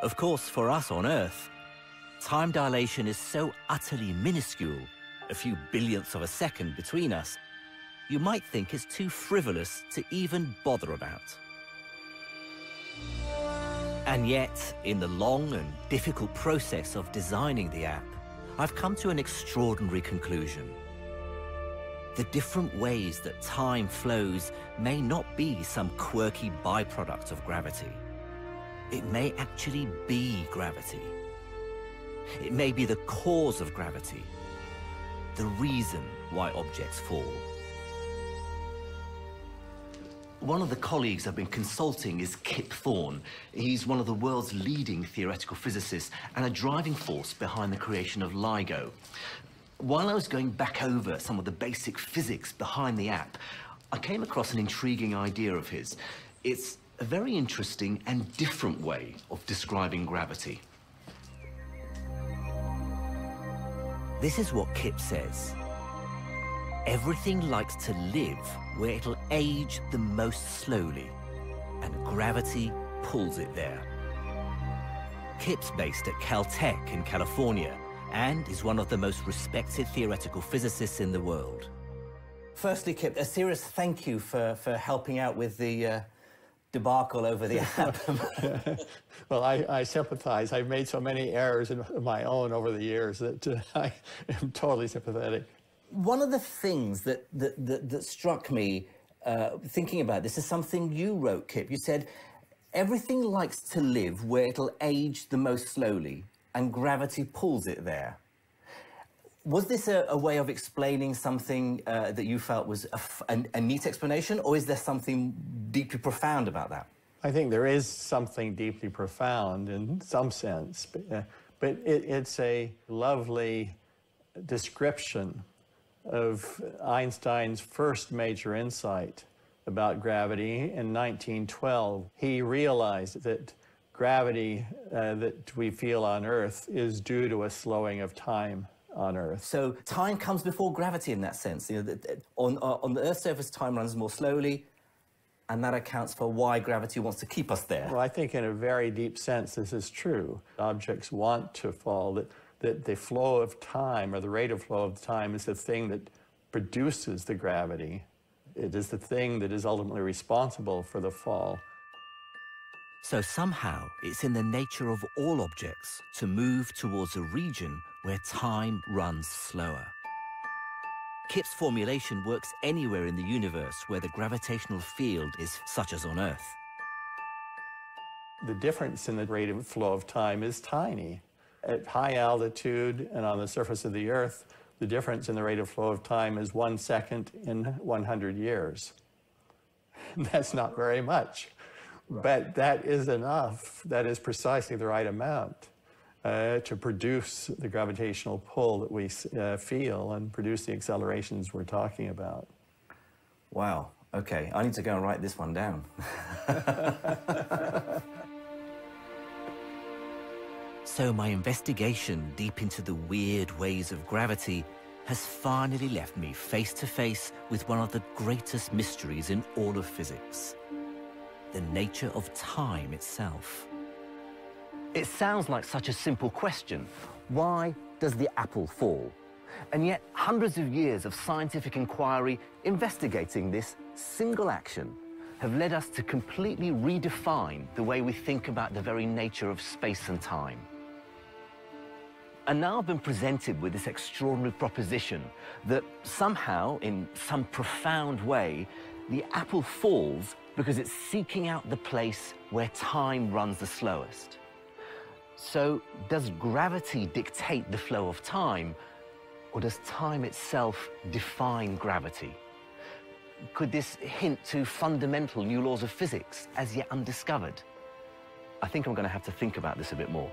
Of course, for us on Earth, time dilation is so utterly minuscule, a few billionths of a second between us, you might think it's too frivolous to even bother about. And yet, in the long and difficult process of designing the app, I've come to an extraordinary conclusion. The different ways that time flows may not be some quirky byproduct of gravity. It may actually be gravity. It may be the cause of gravity, the reason why objects fall. One of the colleagues I've been consulting is Kip Thorne. He's one of the world's leading theoretical physicists and a driving force behind the creation of LIGO. While I was going back over some of the basic physics behind the app, I came across an intriguing idea of his. It's a very interesting and different way of describing gravity. This is what Kip says. Everything likes to live where it'll age the most slowly, and gravity pulls it there. Kip's based at Caltech in California and is one of the most respected theoretical physicists in the world. Firstly, Kip, a serious thank you for helping out with the debacle over the app. Well, I sympathize. I've made so many errors in my own over the years that I am totally sympathetic. One of the things that struck me thinking about this is something you wrote, Kip. You said, everything likes to live where it'll age the most slowly, and gravity pulls it there. Was this a way of explaining something that you felt was a neat explanation, or is there something deeply profound about that? I think there is something deeply profound in some sense, but it's a lovely description of Einstein's first major insight about gravity in 1912. He realized that gravity that we feel on Earth is due to a slowing of time on Earth. So time comes before gravity in that sense. You know, on the Earth's surface, time runs more slowly, and that accounts for why gravity wants to keep us there. Well, I think in a very deep sense this is true. Objects want to fall, that the flow of time, or the rate of flow of time, is the thing that produces the gravity. It is the thing that is ultimately responsible for the fall. So somehow it's in the nature of all objects to move towards a region where time runs slower. Kip's formulation works anywhere in the universe where the gravitational field is such as on Earth. The difference in the rate of flow of time is tiny. At high altitude and on the surface of the Earth, the difference in the rate of flow of time is 1 second in 100 years. That's not very much. But that is enough. That is precisely the right amount to produce the gravitational pull that we feel and produce the accelerations we're talking about. Wow. Okay, I need to go and write this one down. So my investigation deep into the weird ways of gravity has finally left me face to face with one of the greatest mysteries in all of physics. The nature of time itself. It sounds like such a simple question. Why does the apple fall? And yet hundreds of years of scientific inquiry investigating this single action have led us to completely redefine the way we think about the very nature of space and time. And now I've been presented with this extraordinary proposition that somehow, in some profound way, the apple falls because it's seeking out the place where time runs the slowest. So does gravity dictate the flow of time, or does time itself define gravity? Could this hint to fundamental new laws of physics as yet undiscovered? I think I'm going to have to think about this a bit more.